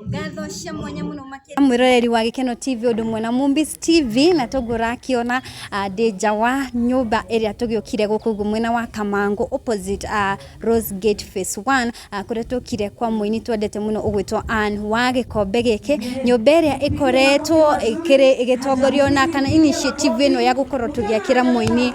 ngatho cia mwanya muno makiri mwiroreri wa Gikeno TV undu mwena Movies TV na tugura kiona nja wa nyumba iria tugiukire guku mwena wa Kamango opposite Rose Gate phase 1 kuria tukire kwa muini twendete muno ugwitwo Ann wa gikombe giki nyumba iria ikoretwo igitongorio na kana initiative ino ya gukorwo tugiakira muini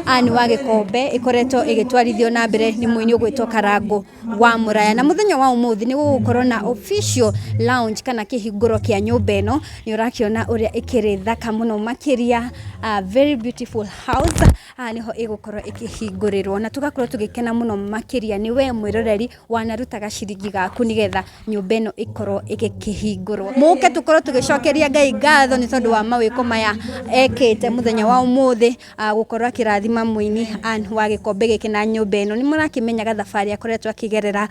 Ann wa gikombe ikoretwo igitwarithio na mbere ni muini ugwitwo Karangu wa Muraya na muthenya wa umuthi ni gukorwo na official lounge kana kihinguro kia nyumba ino ni urakiona uria ikiri thaka muno makiria very beautiful house niho igukorwo ikihingurirwo na tugakorwo tugikena muno makiria ni we mwiroreri wanarutaga ciringi gaku nigetha nyumba ino ikorwo igikihingurwo muke tukorwo tugicokeria Ngai ngatho ni tondu wa mawiko maya ekite muthenya wa umuthi gukorwo akirathima muini Ann wa gikombe giki na nyumba ino ni murakimenyaga thabari akoretwo akigerera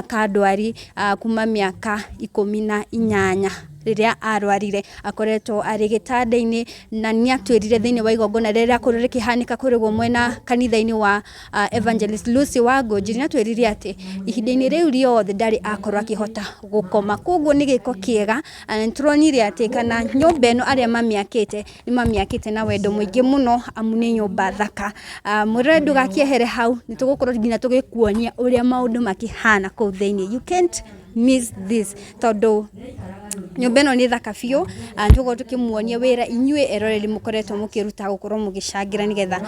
kandwari kuma miaka 18 riria arwarire akoretwo ari gitandaini na niatwirire thiini wa igongona riria kuri rikihanika kurigwo mwena kanitha-ini wa Evangelist Lucy Wangunji niatwirire ati ihinda-ini riu riothe ndari akorwo akihota gukoma koguo ni giko kiega turonire ati kana nyumba ino aria mamiakite ni mamiakite na wendo mwingi muno amu ni nyumba thaka mwirore ndugakiehere hau nitugukorwo nginya tugikuonia uria maundu makihana kuu thiini you can't miss this tondu nyumba ino ni thaka biu ntugo tukimuonia wira inyue eroreri mukoretwo mukiruta gukorwo mugishangira nigetha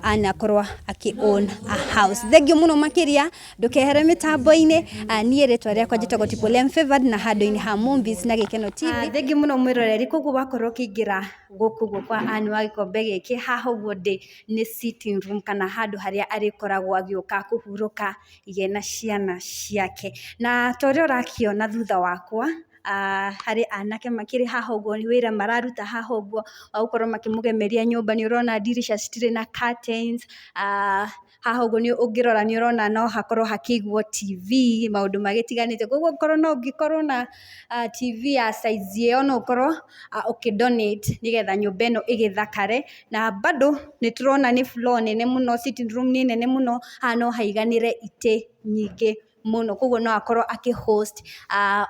anakorwa aki-own a house thengio muno makiria ndukehere mitambo-ini nie ritwa riakwa njitagwo Tipolem Favored na handu-ini ha Movies na Gikeno TV thengio muno mwiroreri koguo wakorwo ukiingira guku kwa Ann wa gikombe giki haha uguo ndi ni sitting room kana handu haria arikoragwo agiuka kuhuruka na ciana ciake na toria urakiona thutha wakwa hari anake makiri haha uguo ni wira mararuta haha uguo ukorwo makimugemeria nyumba ni urona dirisha citire na curtains haha uguo ni ungirora ni urona no hakorwo hakigwo TV maundu magitiganite koguo korwo no ngikorwo na TV ya size iyo no ukorwo ukidonate nigetha nyumba ino igithakare na bado ni turona ni floor nene muno sitting room ni nene muno no haiganire ite nyingi muno koguo no akorwo aki-host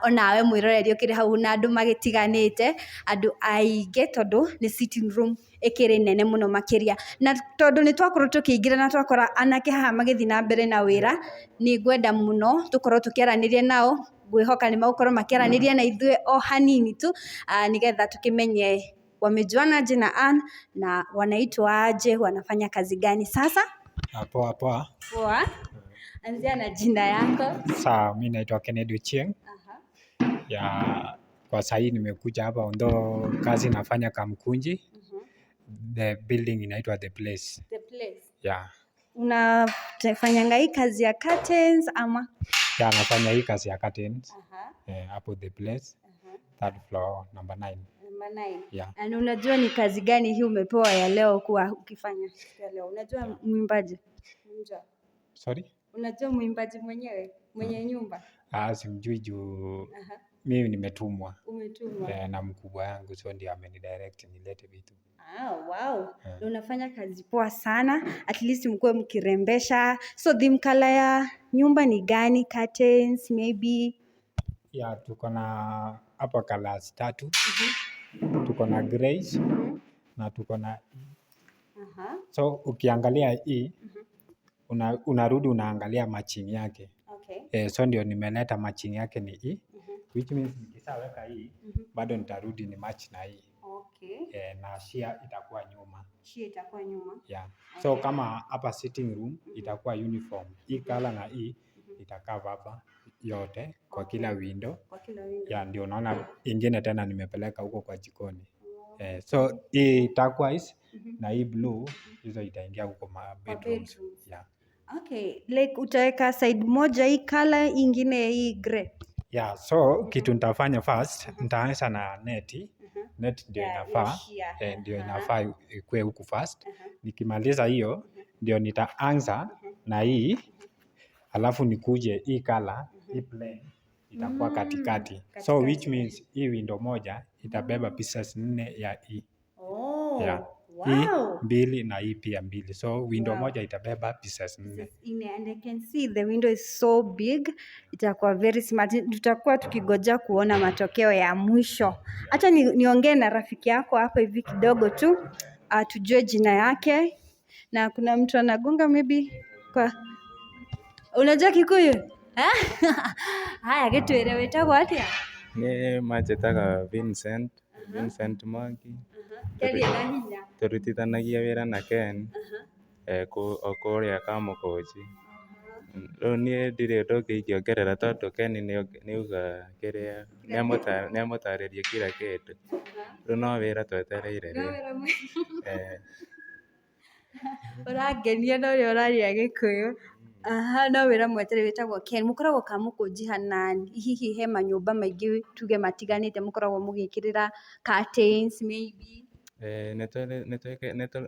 onawe mwiroreri ukiri hau na andu magitiganite andu aingi tondu ni sitting room ikiri nene muno makiria na tondu ni twakorwo tukiingira na twakora anake haha magithi na mbere na wira ni ngwenda muno tukorwo tukiaraniria nao ngwihoka ni magukorwo makiaraniria na ithue o hanini tu nigetha tukimenye wamejuana aje na Ann na wanaitwa aje wanafanya kazi gani sasa Poa. poa anzia na jina yako. Sawa, mimi naitwa Kennedy Ochieng. Ya kwa sasa nimekuja hapa ondo kazi nafanya Kamkunji. The building inaitwa The Place. The Place. Yeah. Unafanya hii kazi ya curtains ama? Yeah, nafanya hii kazi ya curtains. Hapo The Place. Third floor number 9. Number 9. Yeah. Na unajua ni kazi gani hii umepewa ya leo kuwa ukifanya ya leo? Unajua mwimbaji? Sorry? Unajua mwimbaji mwenyewe mwenye nyumba? Simjui juu mimi nimetumwa. Umetumwa? Na mkubwa yangu so ndio amenidirect nilete vitu. Wow. Unafanya kazi poa sana. At least mkuwe mkirembesha. So theme color ya nyumba ni gani? Curtains maybe? Yeah, tuko na hapa colors 3. Tuko na grays na tuko na so ukiangalia hii unarudi unaangalia matching yake. Okay. So ndio nimeleta matching yake ni hii. Which means nikisaweka hii bado nitarudi ni match na hii. Okay. Na sheer itakuwa nyuma. Sheer itakuwa nyuma. Yeah. Okay. So kama hapa sitting room itakuwa uniform. Hii color na hii itakaa hapa yote kwa kila window. Kwa kila window. Yeah, ndio naona ingine tena nimepeleka huko kwa jikoni. So hii turquoise na hii blue hizo itaingia huko bedrooms. Yeah. Okay, like utaweka side moja hii color ingine hii grey. Yeah, so kitu nitafanya first nitaanza na neti. Net ndio inafaa. Ndio inafaa ikue huku first. Nikimaliza hiyo ndio nitaanza na hii alafu nikuje hii color hii plain itakuwa katikati. So which means hii window moja itabeba pieces 4 ya hii. Oh. Yeah. Hii Wow. mbili na hii pia mbili, so window moja itabeba pieces 4. And I can see the window is so big. Itakuwa very smart. Tutakuwa tukigoja kuona matokeo ya mwisho. Acha niongee na rafiki yako hapa hivi kidogo tu, tujue jina yake, na kuna mtu anagonga maybe kwa unajua Kikuyu haya gitwire wetagwo atia? Nĩ manjĩtaga Vincent Mwangi. Tũrutithanagia wĩra na Ken o kũrĩa Kamũkũnji. Rĩu niĩ ndirĩ ũndũ ũngĩ ingĩongerera tondũ Ken nĩauga kĩrĩa, nĩamũtarĩria kila kĩndũ. Rĩu no wĩra twetereire rĩu. Ũrangenia na ũrĩa ũraria Gĩkũyũ. No wĩra mwetereire wĩtagwo Ken. Mũkoragwo Kamũkũnji hanani, hihi he manyũmba maingĩ tuge matiganĩte mũkoragwo mũgĩkĩrĩra curtains maybe?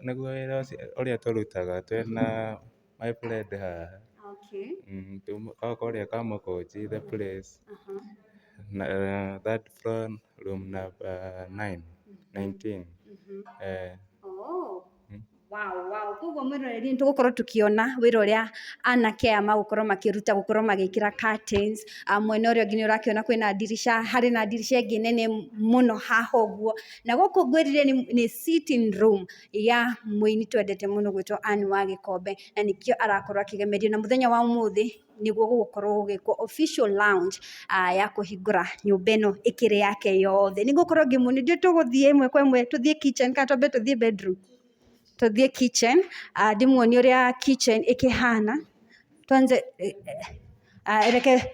Nĩguo wĩra ũrĩa tũrutaga twĩna my friend haha. Kũrĩa Kamũkũnji the place, third floor room number 19. Wow. Koguo mwĩroreri nĩtũgũkorwo tũkĩona wĩra ũrĩa anake aya magũkorwo makĩruta, gũkorwo magĩkĩra curtains. Mwena ũrĩa ũngĩ nĩũrakĩona kwĩna ndirisha, harĩ na ndirisha ĩngĩ nene mũno haha ũguo, na gũkũ ngwĩrire nĩ sitting room ya mũini twendete mũno gwĩtwo Ann wa Gĩkombe, na nĩkĩo arakorwo akĩgemerio, na mũthenya wa ũmũthĩ nĩguo gũgũkorwo gũgĩkwo official lounge ya kũhingũra nyũmba ĩno ĩkĩrĩ yake yothe. Nĩngũkorwo ngĩmuonia, ndiũ tũgũthiĩ ĩmwe kwa ĩmwe, tũthiĩ kitchen kana twambe tũthiĩ bedroom? Tũthiĩ kitchen, ndĩmuonie ũrĩa kitchen ĩkĩhana. Twanze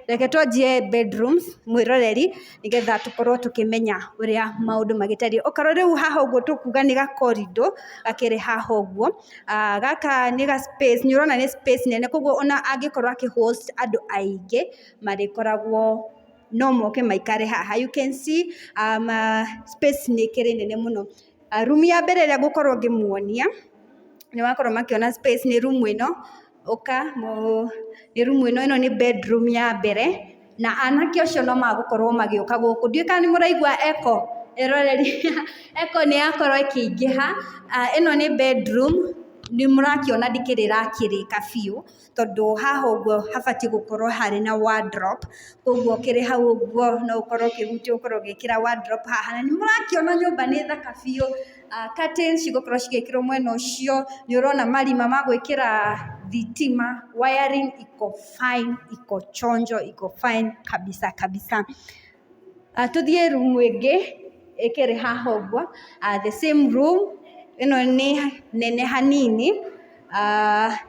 reke twanjie bedrooms mwĩroreri, nĩgetha tũkorwo tũkĩmenya ũrĩa maũndũ magĩtariĩ. Okorwo rĩu haha ũguo tũkuga nĩ ga corridor gakĩrĩ haha ũguo, gaka nĩ ga space, nĩũrona nĩ space nene, koguo ona angĩkorwo akĩ-host andũ aingĩ marĩkoragwo no moke maikare haha. You can see space nĩ ĩkĩrĩ nene mũno. Room ya mbere ĩrĩa ngũkorwo ngĩmuonia, nĩwakorwo makĩona space nĩ room ĩno. Nĩ room ĩno nĩ bedroom ya mbere, na anake acio no magũkorwo magĩũka gũkũ. Ndiũĩ kana nĩmũraigua echo, ĩroreri echo nĩyakorwo ĩkĩingĩha. Ĩno nĩ bedroom, nĩmũrakĩona ndĩkĩrĩ ĩrakĩrĩka biũ, tondũ haha ũguo habatiĩ gũkorwo harĩ na wardrobe. Koguo ũkĩrĩ hau ũguo no ũkorwo ũkĩhutia, ũkorwo ũgĩkĩra wardrobe haha, na nĩmũrakĩona nyũmba nĩ thaka biũ. Curtains cigũkorwo cigĩkĩrwo mwena ũcio, nĩũrona marima ma gwĩkĩra thitima, wiring iko fine, iko chonjo, iko fine kabisa. Tũthiĩ room ĩngĩ ĩkĩrĩ haha ũguo, the same room. Ĩno nĩ nene hanini,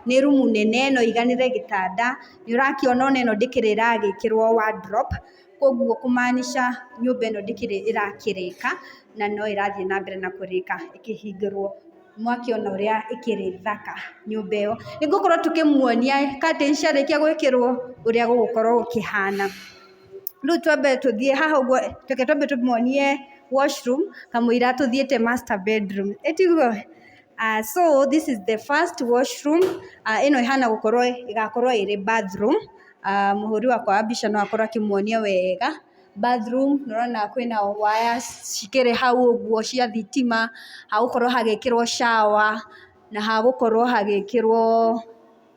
nĩ room nene ĩno iganĩre gĩtanda. Nĩũrakĩona ona ĩno ndĩkĩrĩ ĩragĩkĩrwo wardrobe, koguo kũmaanisha nyũmba ĩno ndĩkĩrĩ ĩrakĩrĩka, na no ĩrathiĩ na mbere na kũrĩka ĩkĩhingũrwo. Mwakĩona ũrĩa ĩkĩrĩ thaka nyũmba ĩyo. Nĩngũkorwo tũkĩmuonia curtains ciarĩkia gwĩkĩrwo ũrĩa gũgũkorwo gũkĩhana. Rĩu twambe tũthiĩ haha ũguo, reke twambe tũmuonie washroom kamũira tũthiĩte master bedroom. Ĩtiguo? So this is the first washroom. Ĩno ĩhana gũkorwo ĩgakorwo ĩrĩ bathroom. Mũhũri wakwa wa mbica no akorwo akĩmuonia wega. Bathroom, nĩũrona kwĩna wires cikĩrĩ hau ũguo cia thitima, hagũkorwo hagĩkĩrwo shower, na hagũkorwo hagĩkĩrwo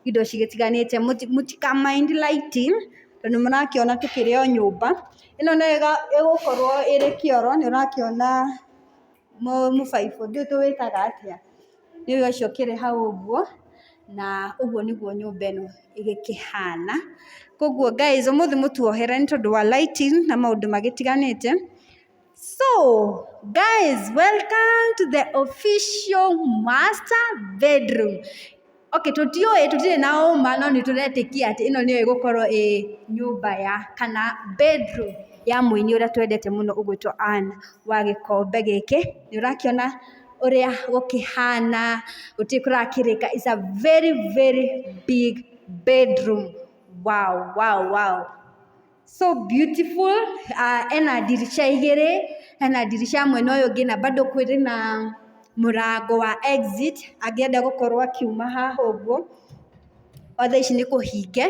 indo cigĩtiganĩte. Mũtika mind lighting, tondũ nĩmũrakĩona tũkĩrĩ o nyũmba. Ĩno no ĩgũkorwo ĩrĩ kĩoro, nĩũrakĩona mũbaibũ, ndiũĩ tũwĩtaga atĩa, nĩguo ũcio ũkĩrĩ hau ũguo, na ũguo nĩguo nyũmba ĩno ĩgĩkĩhana. Koguo guys, ũmũthĩ mũtuohere nĩ tondũ wa lighting na maũndũ magĩtiganĩte. So guys, welcome to the official master bedroom. Okay, tũtirĩ na ũma, no nĩtũretĩkia atĩ ĩno nĩyo ĩgũkorwo nyũmba ya kana bedroom ya mũini ũrĩa twendete mũno ũgwĩtwo Ann wa Gĩkombe gĩkĩ. Nĩũrakĩona ũrĩa gũkĩhana, gũtirĩ kũrakĩrĩka. It's a very big bedroom. Wow. So beautiful. Ena dirisha igĩrĩ, ena dirisha mwena ũyũ ũngĩ, na bado kwĩrĩ na mũrango wa exit angĩenda gũkorwo akiuma haha ũguo. Thaa ici nĩ kũhinge,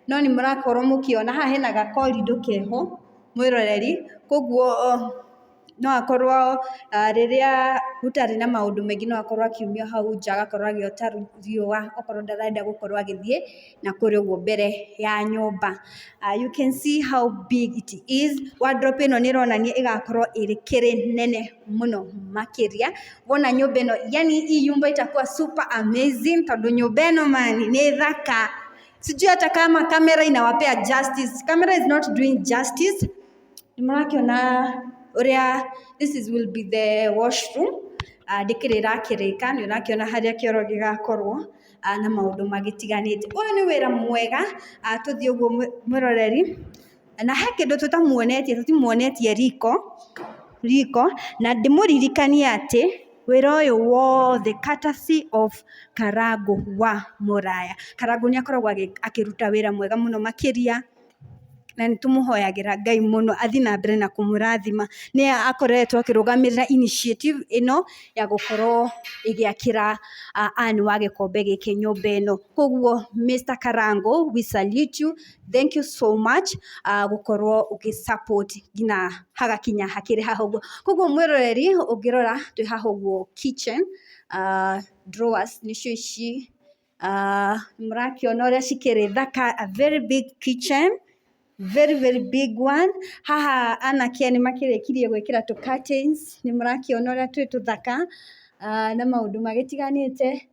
no nĩmũrakorwo mũkĩona haha hena ga corridor keho mwĩroreri, koguo no akorwo riria gutari na maundu mengi no akorwo akiumia hau nja agakorwo agiota riua okorwo ndarenda gukorwo agithie na kuri uguo mbere ya nyumba. You can see how big it is. Wardrobe ino nironania igakorwo irikiri nene muno makiria. Wona nyumba ino, yani hii nyumba itakuwa super amazing tondu nyumba ino mani ni thaka. Sijui hata kama kamera inawapea justice. Camera is not doing justice. Nimurakiona uria this will be the washroom. Ndikirira kirika ni urakiona haria kioro gigakorwo na maundu magitiganite. Uyu ni wira mwega tuthie uguo mwiroreri na he kindu tutimuonetie riko na ndimuririkanie ati wira uyu wothe courtesy of Karago wa Muraya. Karago ni akoragwo akiruta wira mwega muno makiria na nitumuhoyagira Ngai muno athi na mbere na kumurathima. Ni akoretwo akirugamirira initiative ino ya gukorwo igiakira Anne wa gikombe giki nyumba ino. Koguo Mr. Karango, we salute you. Thank you so much gukorwo ukisupport gina hagakinya hakiri hahoguo. Koguo mwiroreri ungirora twi hahoguo kitchen drawers nicio ici murakiona uria cikiri thaka, a very big kitchen, very big one. Haha anake ni makirikirie gwikira tu curtains, ni murakiona uria twi tuthaka na maundu magitiganite.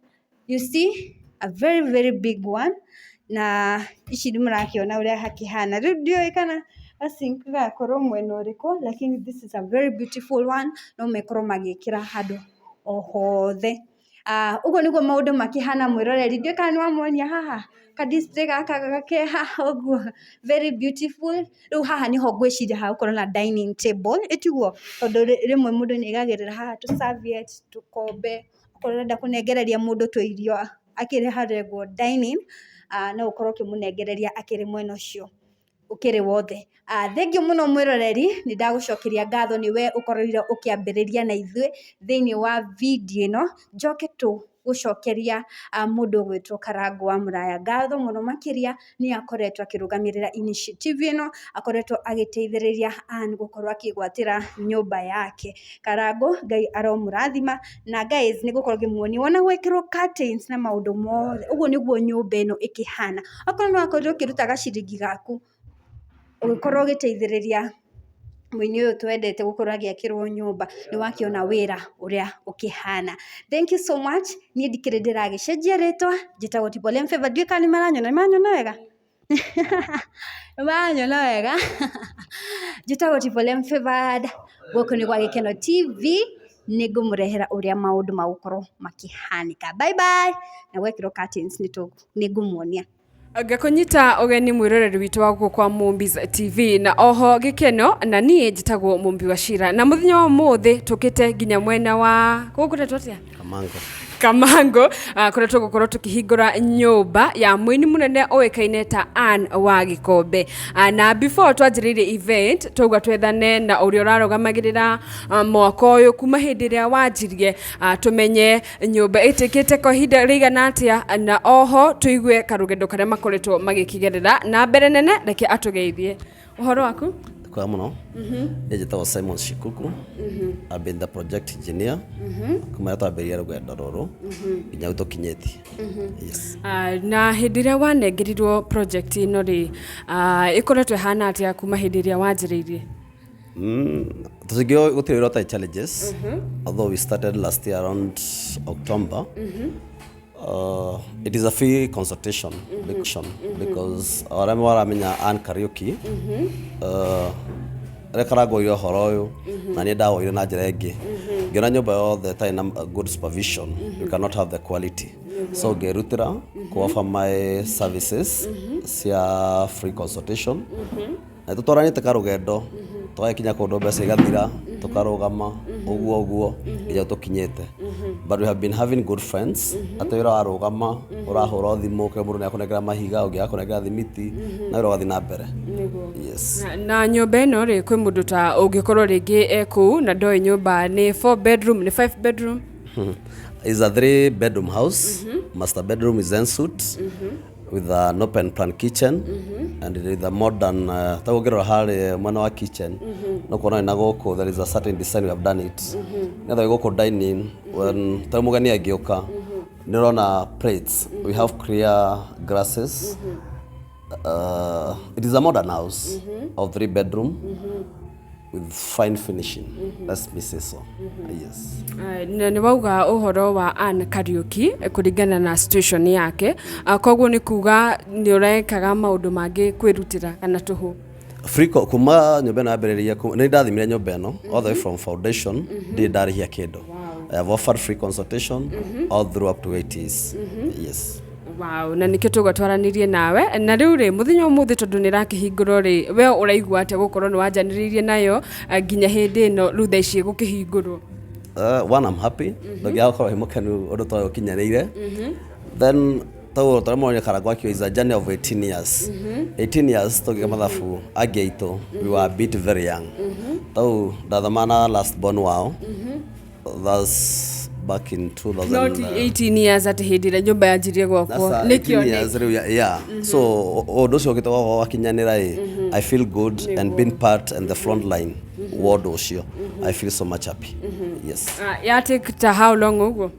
You see, a very big one. Na ici ni murakiona uria hakihana. Riu ndio kana asink gakorwo mwena uriku, lakini this is a very beautiful one. No mekorwo magikira handu ohothe. Uguo niguo maundu makihana mwiroreri. Ndio kana niwamuonia haha ka display gaka ke haha uguo, very beautiful. Riu haha niho ngwiciria ha ukorwo na dining table itiguo, tondu rimwe mundu ni igagirira haha tu serviette tukombe, ukorwo urenda kunengereria mundu tu irio akiri harego dining no ukorwo kimunengereria akiri mwena ucio ukiri wothe. Thank you muno mwiroreri, ni ndagucokeria ngatho niwe ukororire ukiambiriria na ithui thiini wa video ino. Njoke tu gucokeria mundu gwitwo Karango wa Muraya ngatho muno makiria, ni akoretwo akirugamirira initiative ino, akoretwo agiteithiriria Anne gukorwo akigwatira nyumba yake. Karango, Ngai aromurathima. Na guys, ni gukorwo gimuonia wona gwikirwo curtains na maundu mothe, uguo niguo nyumba ino ikihana. Akorwo no akorwo ukiruta gaciringi gaku ugikorwo giteithiriria mwini uyu twendete gukorwo agiakirwo nyumba, ni wakiona wira uria ukihana. Thank you so much. Ni ndikire ndiragicenjia ritwa njitagwo Tipole Mfeva. Ndui kana nimanyona wega nimanyona wega njitagwo Tipole Mfeva. Guku ni gwa Gikeno TV, ni ngumurehera uria maundu magukorwo makihanika. Bye bye. Na gwekirwo curtains ni ngumuonia Gakunyita ugeni mwiroreri witu wa kwa Mumbiz TV na oho Gikeno, na nie njitagwo Mumbi wa Shira, na muthenya wa muthi tukite ginya mwena wa gukuretwo atia Kamango kuretwo gukorwo tukihingura nyumba ya mwini munene oikaine ta Anne wa Gikombe. Na before twanjiririe event tauga twethane na uria urarugamagira mwaka uyu kuma hindi ria wanjirie, tumenye nyumba itikite kwa hinda rigana atia, na oho tuigue karugendo karia makoretwo magikigerera na mbere nene. Reke atugeithie. Uhoro waku? Kwa muno njitagwo Simon Shikuku. I've been the project engineer kuma twambiria rugendo ruru nginya utukinyeti. Yes. Na hindi ria wanengerirwo project ino ri ikoretwo hana atia kuma hindi ria wanjiririe? Tusigio gutiri rota challenges, although we started last year around October. It is a free consultation because waramenya Anne Kariuki Karago yo horo na ni dawo ina njira ingi ngiona nyumba yothe ta ina good supervision, you cannot have the quality, so gerutira ku offer my services cia free consultation na tutoranite karugendo twakinya kundu mbeca igathira tukarugama uguo nginya tukinyete. But we have been having good friends ati wira warugama urahura thimu ke mundu ni akunegera mahiga ungi akunegera thimiti na wira wathi na mbere. Yes. Na nyumba ino ri kwi mundu ta ungikorwo ringi eku na ndoi nyumba ni 4 bedroom ni 5 bedroom? It's a 3 bedroom house. Master bedroom is en suite. with an open plan kitchen and with a modern tawogero hali mwana wa kitchen no kuona na goko there is a certain design we have done it nether goko dining when tamugani agioka nirona plates we have clear glasses it is a modern house of 3 bedroom with fine finishing. Let's me say so. Yes. Ni wauga uhoro wa Ann Kariuki kuringana na situation yake koguo ni kuga ni urekaga maundu mangi kwirutira kana tuhu Friko kuma nyumba na abereria ni ndathimire nyumba no all the way from foundation ndi ndarihia kindu. I have offered free consultation all through up to 8 years. Yes. Wow, na nikio tugatwaranirie nawe na riu ri muthenya umuthi tondu nirakihingurwo ri we uraigua ate gukorwo ni wanjaniririe nayo nginya hindi no rutha ici gukihingurwo one I'm happy ndogia ko himukanu undu to kinyanire then tawo taramonya karagwa kio is a journey of 18 years 18 years togiga mathafu ageito we were a bit very young tawo dathamana last born wao that's back in 2000 not 18 years at hindire nyumba yanjirie gwakwo nikio yeah so odocio gitwa wakinyanira I feel good and being part and the front line ward ocio I feel so much happy. Yes. Ya take to how long ugo?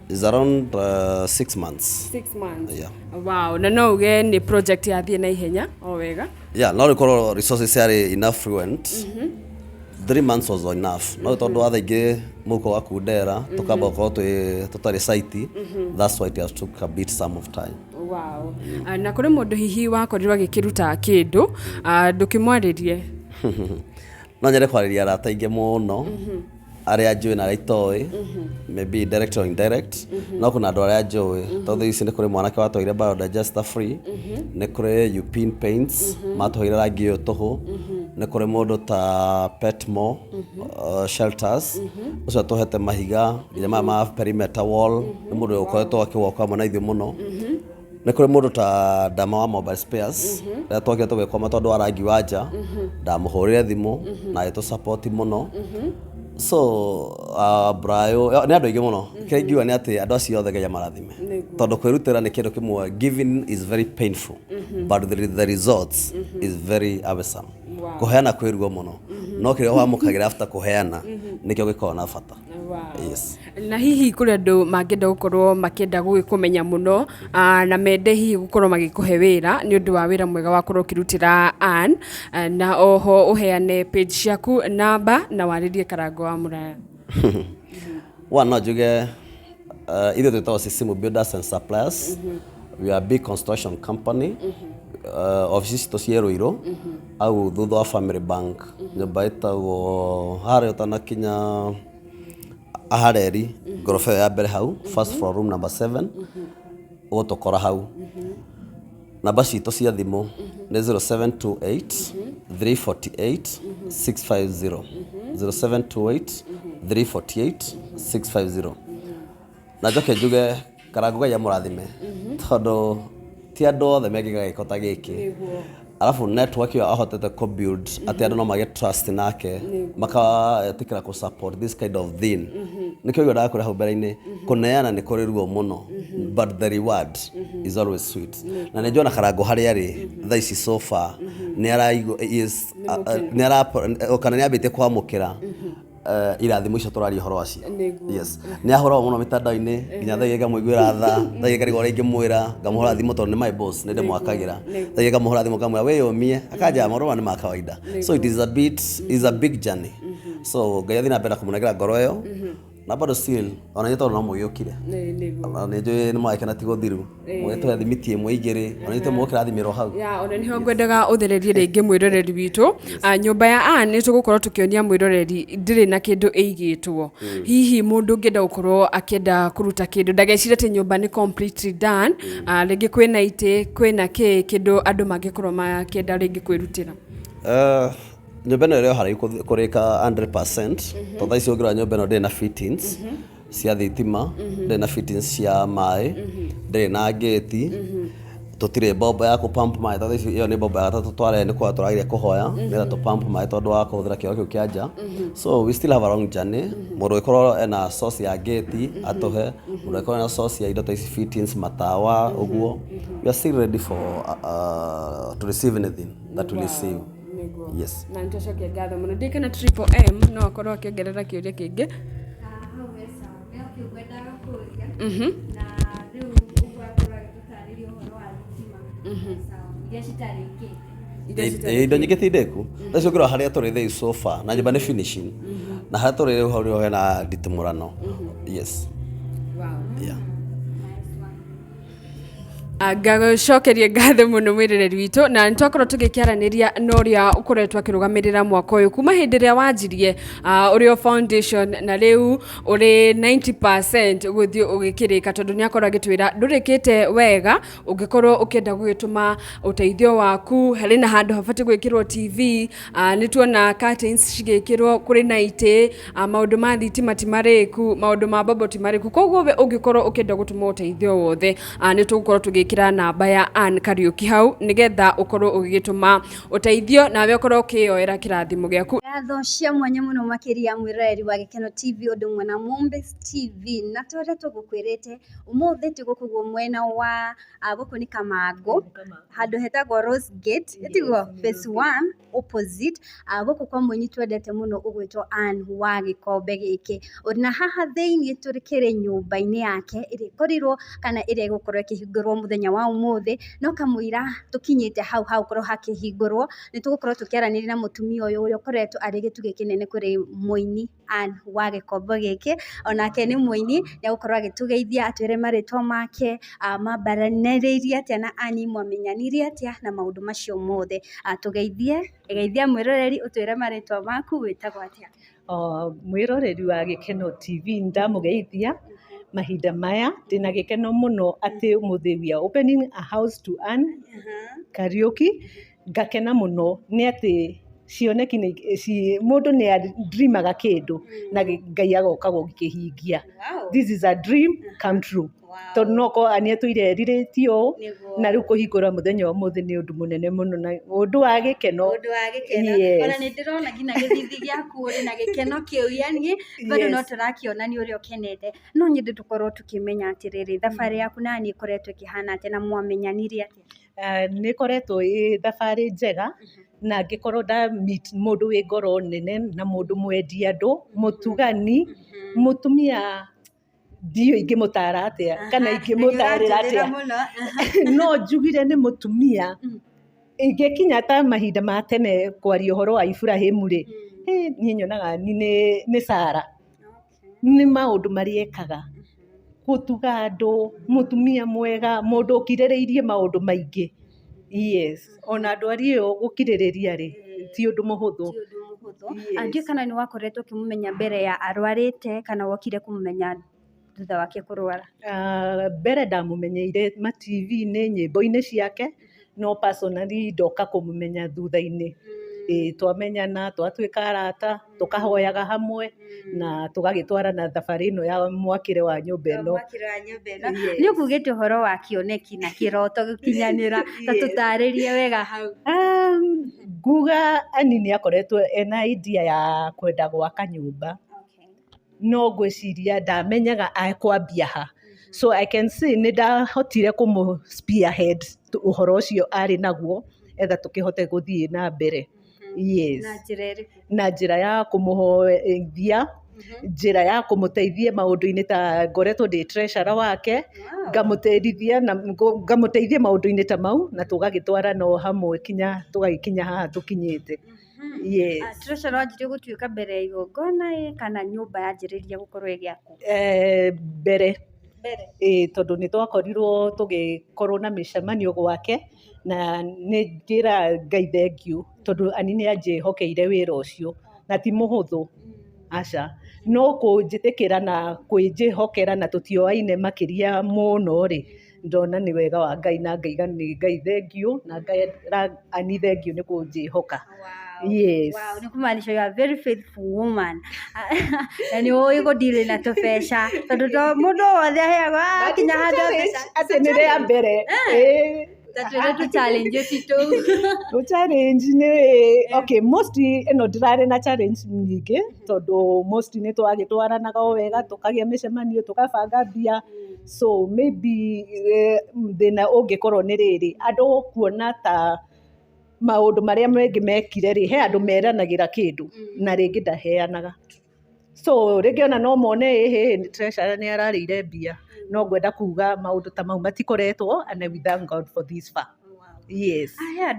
Is around 6 months. 6 months. Yeah. Wow, na no uge ni project ya thie na ihenya o wega. Yeah, no recall resources are enough fluent. 3 months was enough. No tondu athaingi muko wa kundera tukamba ko tutari site. That's why it has took a bit some of time. Wow. Na kuri mundu hihi wakorirwa gikiruta kindu ndukimwaririe. No nyere kwariria arata ingi muno aria njui na raitoi maybe direct or indirect no kuna andu aria njui tondu ici ni kuri mwanake watwaire biodigester free ni kuri Upin Paints matwaire rangi uyu tuhu ni kuri mundu ta Petmo shelters ucio tuhete mahiga nginya ma perimeter wall ni mundu ukoretwo akiwoka mona ithu muno ni kuri mundu ta Dama wa mobile spares twakire tugekoma tondu wa rangi wa nja ndamuhurire thimu na ito support muno so Brayo ni andu ingi muno kiringiwa ni ati andu acio othe Ngai marathime tondu kwirutira ni kindu kimwe giving is very painful but the results is very awesome. Kuheana kwirwo muno no kirio wamukagira after kuheana nikio gikona na bata. Yes. Na hihi kuri andu mangenda gukorwo makenda gugikumenya muno na mende hihi gukorwo magikuhe wira ni undu wa wira mwega wa kurwo kirutira Ann na oho uheane page yaku namba na waririe Karango wa Muraya. No juge either the Simu Builders and Suppliers. We are a big construction company. Offices to Sierra au thutha wa Family Bank nyumba itagwo hare utana kinya ahareri gorofa ya mbere hau first floor room number 7 utokora hau namba cito cia thimu ni 0728 348 650 0728 348 650 na joke juge Karango ya murathime tondu ti andu othe megiga gikota giki alafu network yo ahotete ko build ati andu no mage trust nake makatikira ku support this kind of thing nikyo yo ndakore hau mbere-ini kuneana ni kuri ruo muno but the reward is always sweet na njona Karango hari ari thaici so far ni araigo is ni ara kana ni abite kwamukira irathimo icio turari horo wacio. Yes. Ni ahoro muno mitandao-ini nginya thaiga muigwira tha thaiga rigora ingi mwira ngamuhora thimo tondu ni my boss nende mwakagira thaiga muhora thimo kamwira we yomie akaja maroma ni makawaida so it is a big journey so Ngai athina mbere kumunegera ngoro yo na bado still ona nyeto no muyukire ni njoe ni mwaikana tigo thiru mweto thimitie mwigire ona nyeto mwokira thimiro hau ya ona niho ngwendaga uthererie ringi mwiroreri witu nyumba ya Ann ni tugukorwo tukionia mwiroreri ndiri na kindu eigitwo hihi mundu ngenda gukorwo akienda kuruta kindu ndagecire te nyumba ni completely done ringi kwina ite kwina kindu andu mangikorwo makienda ringi kwirutira nyumba ino rio hari kurika 100% to thaici ungira nyumba ino ndina fittings cia thitima ndina fittings cia mai ndina gate tutire bombo ya ku pump mai ta iyo ni bombo ya tatu tware ni kwa turagira kuhoya nira tu pump mai tondu wa kuhuthira kioro kiu kianja so we still have a long journey mundu ikorwo na source ya gate atuhe mundu ikorwo na source ya indo ta fittings matawa uguo we are still ready for to receive anything that will receive. Yes. Na nitocokia ngatho muno ndikana Triple M no akorwo akiongerera kiuria kingi indo nyingĩ ti ndeku nacio ngĩrora harĩa tũrĩ thĩ sofa na nyũmba nĩ finishing na harĩa tũrĩ rĩu hau nĩho hena nditimũrano. Yes. Wow. Yeah. Ngacokeria ngatho muno mwirĩrĩri witũ na nitwakorwo tũgĩkĩaranĩria na ũrĩa ũkoretwo akĩrũgamĩrĩra mwaka ũyũ kuma hĩndĩ ĩrĩa wanjirie ũrĩ foundation na rĩu ũrĩ 90% gũthiĩ ũgĩkĩrĩka tondũ nĩakorwo agĩtwĩra ndũrĩkĩte wega ũngĩkorwo ũkĩenda gũgĩtũma ũteithio waku harĩ na handũ habatiĩ gwĩkĩrwo TV nĩtuona curtains cigĩkĩrwo kũrĩ na itĩ maũndũ ma thitima ti marĩku maũndũ ma bombo ti marĩku koguo we ũngĩkorwo ũkĩenda gũtũma ũteithio wothe nĩtũgũkorwo tũgĩkĩra namba ya Ann Kariuki hau nigetha ukorwo ugigituma uteithio nawe ukorwo ukioera kirathimo giaku. Ngatho cia mwanya muno makiria mwiroreri wa Gikeno TV undu mwe na Mombis TV na twende tugukwirite umuthi tugukugwo mwena wa guku ni Kamango handu hetagwo Rose Gate etigwo phase 1 opposite guku kwa mwenyi twendete muno ugwitwo Ann wa gikombe giki na haha thĩinĩ turikire nyũmba-inĩ yake iri korirwo kana iri gukorwo ikihingurwo muthenya wa umuthi no kamwira tukinyite hau korwo hakihingurwo nitugukorwo tukiaranĩria na mutumia uyu uria ukoretwo ari gĩtugĩ kĩnene kũrĩ mũini Ann wa gĩkombe gĩkĩ onake nĩ mũini nĩagũkorwo agĩtũgeithia atwĩre marĩtwa make mambaranĩrĩirie atĩa na Ann mwamenyanirie atĩa na maũndũ macio mothe geithia mwĩroreri ũtwĩre marĩtwa maku wĩtagwo atĩa. Mwĩroreri wa Gikeno TV ndamugeithia mahinda maya ndina gikeno muno ati umuthi we are opening a house to Ann Kariuki ngakena muno ni ati cioneki ni mundu ni dreamaga kindu na Ngai agoka gukihingia. This is a dream come true. Tondu noko ani twireriritio na riu kuhingura muthenya wa muthi ni undu munene muno na undu wa gikeno ona ni ndirona ngina githithi giaku uri na gikeno kiu yani bado no turakiona ni uri ukenete no nyende tukorwo tukimenya atiriri thabari yaku na ni ikoretwo ikihana ati na mwamenyanirie ati. Ni koretwo i thabari njega na ngikorwo nda meet mundu wi ngoro nene na mundu mwendi andu mutugani mutumia dio ingimutara atia kana ingimutarira atia no njugire ni mutumia ingikinya ta mahinda ma tene kwaria uhoro wa Ibrahimu ri ni nyonaga ni Sara ni maundu mariekaga gutuga andu mutumia mwega mundu ukiririirie maundu maingi. Yes, ona andu ario gukiririria ri ti undu muhuthu. Andio kana ni wakoretwo kimumenya mbere ya arwarite kana wokire kumumenya thutha wake kurwara? Mbere ndamumenyeire ma TV-inĩ nyĩmbo-inĩ ciake no personally ndoka kumumenya thutha-inĩ. Twamenyana twatuĩka arata tukahoyaga hamwe na tugagĩtwarana thabarĩ ĩno ya mwakĩre wa nyũmba ĩno. Nĩ ũkugĩte ũhoro wa kĩoneki na kĩroto gũkinyanĩra ta tũtarĩrie wega hau. Nguga Ann nĩ akoretwo ena idea ya kwenda gwaka nyũmba no ngwĩciria ndamenyaga akwambia ha. So I can say nĩ ndahotire kumu spearhead ũhoro ũcio arĩ naguo etha tũkĩhote gũthiĩ na mbere. Yes. Na njĩra ya kũmũhoithia njĩra ya kũmũteithia maũndũ-inĩ ta ngoretwo ndĩ treasurer wake ngamũteithia na ngamũteithia maũndũ-inĩ ta mau na tũgagĩtwarana o hamwe kinya tũgagĩkinya haha tũkinyĩte. Yes. Treasurer wanjirie gũtuĩka mbere ya igongona kana nyũmba yanjĩrĩria gũkorwo ĩgĩakwo? Mbere tondũ nĩ twakorirwo tũgĩkorwo na mĩcemanio gwake na nĩ njĩra Ngai thengiũ tondũ Ann nĩ anjĩhokeire wĩra ũcio na ti mũhũthũ aca no kũnjĩtĩkĩra na kwĩnjĩhokera na tũtioaine makĩria mũno rĩ ndona nĩ wega wa Ngai na ngaiga nĩ Ngai thengiũ na Ann thengiũ nĩ kũnjĩhoka. Yes. Wow, ni kumaanisha you are a very faithful woman. Na ni wewe gũdirĩ na tũbeca tondũ mũndũ wothe aheagwo kinya handũ mbeca atĩ nĩ rĩa mbere Tatu challenge tito. challenge nĩ okay mostly ĩno ndĩrarĩ na challenge nyingĩ tondũ mostly nĩ twagĩtwaranaga o wega tũkagĩa mĩcemanio tũkabanga mbia so maybe thĩna ũngĩkorwo nĩ rĩrĩ andũ kuona ta maũndũ marĩa mengĩ mekire rĩ he andũ meranagĩra kĩndũ na rĩngĩ ndaheanaga so rĩngĩ ona no mone treasurer nĩ ararĩire mbia no ngwenda kuga maũndũ ta mau matikoretwo and we thank God for this far. Yes. Aya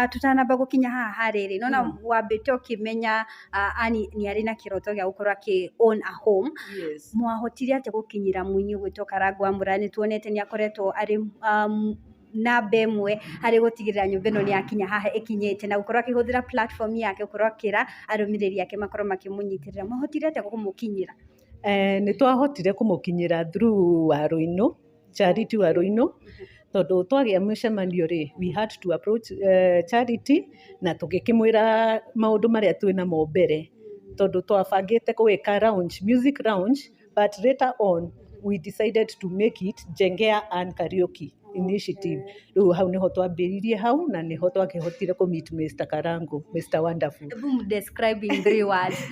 tutanamba gukinya haha riri nona wambite ukimenya ani ni ari na kiroto gya gukorwa ki own a home. Yes. Mwahotire ate gukinyira mwinyi gwitwo Karangwa Murani tuonete ni akoretwo ari namba ĩmwe harĩ gũtigĩrĩra nyũmba ĩno nĩ yakinya haha ĩkinyĩte na gũkorwo akĩhũthĩra platform yake gũkorwo akĩra arũmĩrĩri ake makorwo makĩmũnyitĩrĩra. Mwahotire ate kũmũkinyĩra? Nĩ twahotire kũmũkinyĩra through Waruinũ, Charity Waruinũ tondũ twagĩa mũcemanio rĩ we had to approach Charity na tũgĩkĩmwĩra maũndũ marĩa twĩnamo mbere tondũ twabangĩte gwĩka lounge, music lounge but later on we decided to make it Jengea and Karaoke initiative. Rĩu hau nĩho twambĩrĩirie hau na nĩho twakĩhotire kũmeet Mr. Karango, Mr. Wonderful. Describing 3 words.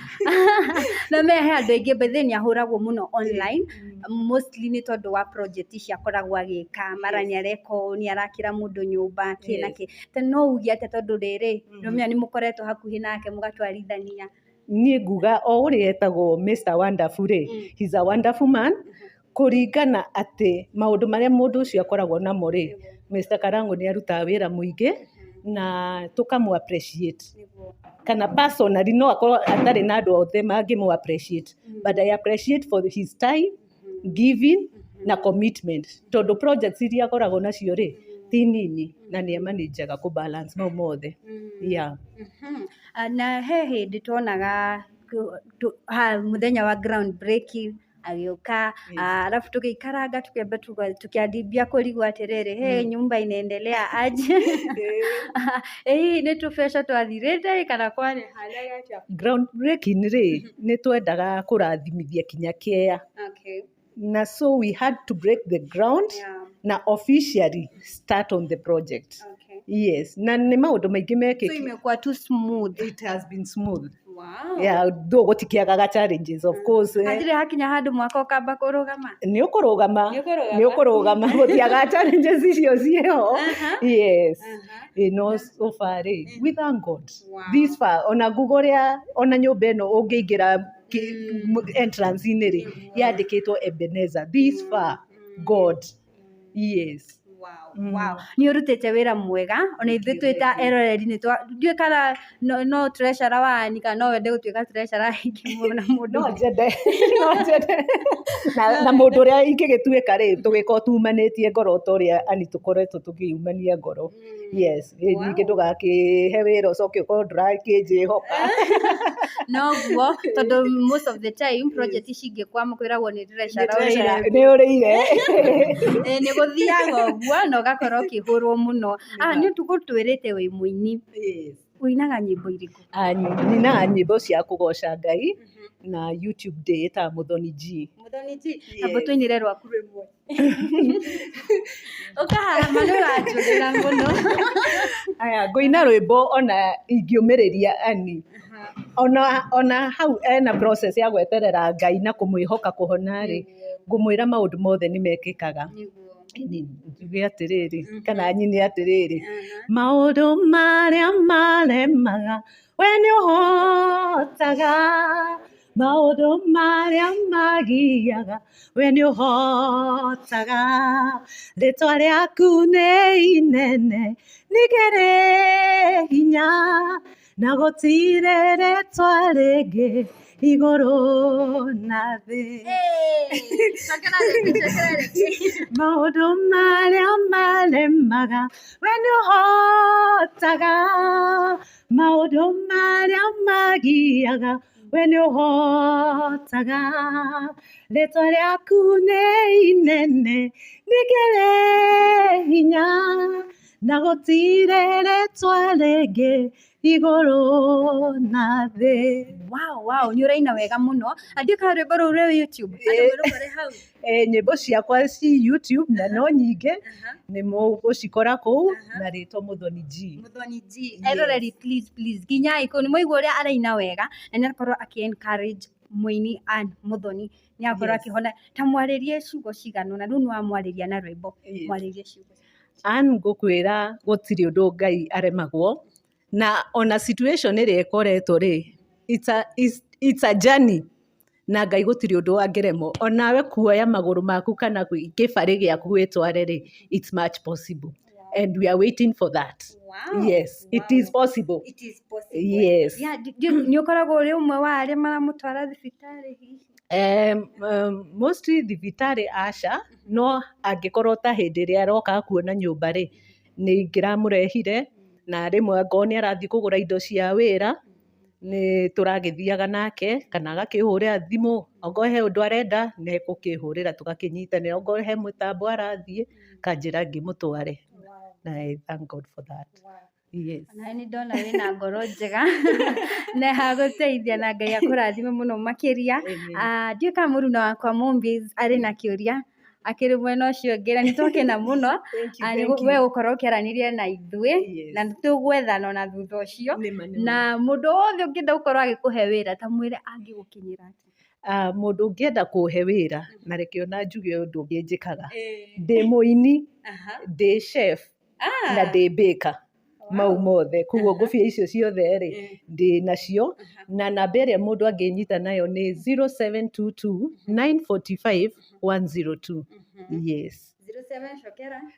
Na me he andũ aingĩ bethe nĩ ahũragwo mũno online mostly nĩ tondũ wa project ici akoragwo agĩka mara nĩ areko nĩ arakĩra mũndũ nyũmba kĩna kĩ te no ugia ate tondũ rĩrĩ nĩmenya nĩ mũkoretwo hakuhĩ nake mũgatwarithania. Niĩ nguga o ũrĩa etagwo Mr. Wonderful rĩ he's a wonderful man kũringana atĩ maũndũ marĩa mũndũ ũcio akoragwo namo rĩ Mr. Karango nĩ arutaga wĩra mũingĩ na tũkamũ appreciate kana personally no akorwo atarĩ na andũ othe mangĩmũ appreciate but I appreciate for his time giving na commitment tondũ projects iria akoragwo nacio rĩ ti nini na nĩ manager kũ balance mau mothe. Yeah. Na he hĩndĩ tuonaga muthenya wa ground breaking agĩũka alafu tũgĩikaranga tukĩamba tukiadibia kũrigwo atĩrĩrĩ he nyumba inaendelea aje nĩ tũbeca twathirĩte kana kwarĩ harĩa atĩa? Ground breaking rĩ nĩ twendaga kũrathimithia kinya kĩea. Okay. Na so we had to break the ground na officially start on the project. Okay. Yes, na nĩ maũndũ maingĩ mekĩka. So imekuwa too smooth. It has been smooth. Wow. Yeah, though gũtikĩagaga challenges of course. Hatirĩ hakinya handũ mwaka ũkamba kũrũgama. Nĩ ũkũrũgama gũtiaga challenges icio ciĩho. Yes. No so far we thank God. This far ona Google ya ona nyũmba ĩno ũngĩingĩra entrance inĩ rĩ yandĩkĩtwo Ebenezer. This far God. Yes. Wow. Nĩ ũrutĩte wĩra mwega ona ithuĩ twĩta eroreri nĩ ndiũĩ kana no treasurer wani kana no wende gũtuĩka treasurer ingĩ na mũndũ no njende na mũndũ ũrĩa ingĩgĩtuĩka rĩ tũgĩkorwo tumanĩtie ngoro ta ũrĩa ani tũkoretwo tũkĩumania ngoro. Yes, ningĩ ndũgakĩhe wĩra ũcoke ũkorwo ndũrakĩnjĩhoka. No guo tondũ most of the time project ici ingĩkwama kwĩragwo nĩ treasurer nĩ ũrĩire nĩ gũthiaga ũguo na ũgakorwo ũkĩhũrwo mũno. Nĩ tũgũtwĩrĩte wĩ mũini ũinaga nyĩmbo irĩkũ? Ninaga nyĩmbo cia kũgoca Ngai na YouTube ndĩĩtaga Muthoni G. Muthoni G, amba tũinĩre rwaku rwĩmwe. Ũkaharama nĩ ũranjũrĩra mũno. Aya ngũina rwĩmbo ona ingĩũmĩrĩria ani ona hau ena process ya gweterera Ngai na kũmwĩhoka kũhona rĩ ngũmwĩra maũndũ mothe nĩ mekĩkaga. Njuge atĩrĩrĩ kana nyine atĩrĩrĩ maũndũ marĩa maremaga we nĩ ũhotaga maũndũ marĩa magiaga we nĩ ũhotaga rĩtwa rĩaku nĩ inene nĩkĩrĩ hinya na gũtirĩ rĩtwa rĩngĩ igũrũ na thĩ. Maũndũ marĩa maremaga we nĩ ũhotaga maũndũ marĩa magiaga we nĩ ũhotaga rĩtwa rĩaku nĩ inene nĩkĩrĩ hinya na gũtirĩ rĩtwa rĩngĩ igũrũ na thĩ. Wow, nĩ ũraina wega mũno. Andĩka rwĩmbo rũu rwĩ YouTube. Andũ marĩ hau. Nyĩmbo ciakwa ci YouTube na no nyingĩ nĩ mũgũcikora kũu na rĩtwa Muthoni G. Muthoni G. Eroreri please nginyai kũu nĩ mũigua ũrĩa araina wega na nĩ akorwo encourage mũini Ann Muthoni nĩ akorwo akĩhona ta mwarĩrie ciugo cigano na rĩu nĩ wamwarĩria na rwĩmbo mwarĩrie ciugo. Ann ngũkwĩra gũtirĩ ũndũ Ngai aremagwo na ona situation ĩrĩa ĩkoretwo rĩ it's a journey na Ngai gũtirĩ ũndũ wangĩremwo onawe kuoya magũrũ maku kana kĩbarĩ gĩaku wĩtware rĩ it's much possible and we are waiting for that. Yes, it is possible. Yes. Nĩ ũkoragwo ũrĩ ũmwe wa arĩa maramũtwara thibitarĩ hihi? Mostly thibitarĩ aca no angĩkorwo ta hĩndĩ ĩrĩa aroka kuona nyũmba rĩ nĩ ngĩramũrehire na rĩmwe angorwo nĩ arathiĩ kũgũra indo cia wĩra nĩ tũragĩthiaga nake kana agakĩhũrĩra thimũ ongorwo he ũndũ arenda nĩ egũkĩhũrĩra tũgakĩnyitanĩra ongorwo he mũtambo arathiĩ kanjĩra ngĩmũtware na I thank God for that. Yes. Na nĩ ndona wĩna ngoro njega na hagũteithia na Ngai akũrathime mũno makĩria. Ndiũĩ kana mũruna wakwa Mombies arĩ na kĩũria akĩrĩ mwena ũcio ũngĩ na nĩ twakena mũno we gũkorwo ũkĩaranĩria na ithuĩ na tũgwethana na thutha ũcio na mũndũ wothe ũngĩenda gũkorwo agĩkũhe wĩra ta mwĩre angĩgũkinyĩra atĩa. Mũndũ ũngĩenda kũhe wĩra na reke ona njuge ũndũ ũngĩ njĩkaga ndĩ mũini ndĩ chef na ndĩ baker mau mothe koguo ngũbia icio ciothe rĩ ndĩ nacio na namba ĩrĩa mũndũ angĩnyita nayo nĩ 0722 945 102. Yes.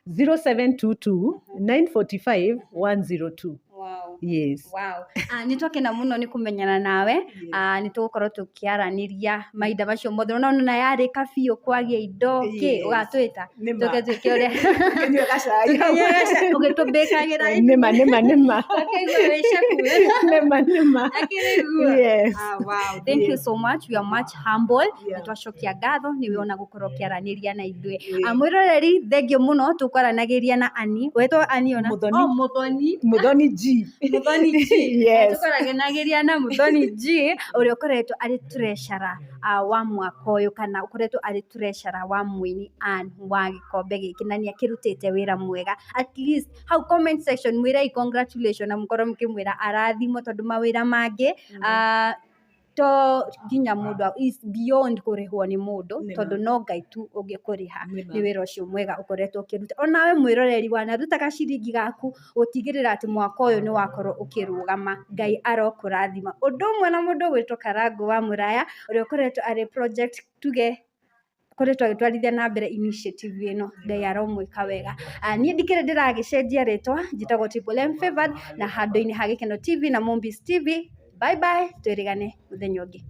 0722 945 102. Wow. Yes. Wow. Nĩ twakena mũno nĩ kũmenyana nawe. Nĩ tũgũkorwo tũkĩaranĩria mahinda macio mothe na yarĩka biũ kwagĩa indo ũgatwĩta tũgĩtuĩke ũrĩa ũgĩtũmbĩkagĩra nĩma yes. Wow. Thank you so much. We are much humble. Nĩ twacokia ngatho nĩ wona gũkorwo ũkĩaranĩria na ithuĩ. Mwĩroreri thengio mũno tũkwaranagĩria na Annie. Wetwo Annie ona Muthoni G. Muthoni G. Yes. Tũkwaranagĩria na Muthoni G ũrĩa ũkoretwo arĩ treasurer wa mwaka ũyũ kana ũkoretwo arĩ treasurer wa mũini Ann wa gĩkombe gĩkĩ na nĩ akĩrutĩte wĩra mwega. At least hau comment section mwĩrei congratulations na mũkorwo mũkĩmwĩra arathimwo tondũ mawĩra mangĩ to nginya mũndũ is beyond kũrĩhwo nĩ mũndũ tondũ no Ngai tu ũngĩkũrĩha nĩ wĩra ũcio mwega ũkoretwo ũkĩruta. Onawe mwĩroreri wanaruta gaciringi gaku gũtigĩrĩra atĩ mwaka ũyũ nĩ wakorwo ũkĩrũgama. Ngai arokũrathima. Ũndũ ũmwe na mũndũ ũgwĩtwo Karangũ wa Mũraya ũrĩa ũkoretwo arĩ project tuge koretwo agĩtwarithia na mbere initiative ĩno. Ngai aromwĩka wega. Niĩ ndikĩrĩ ndĩragĩcenjia rĩtwa njĩtagwo Triple M Favored na handũ-inĩ ha Gĩkeno TV na Mombies TV. Bye bye, twĩrĩgane mũthenya ũngĩ.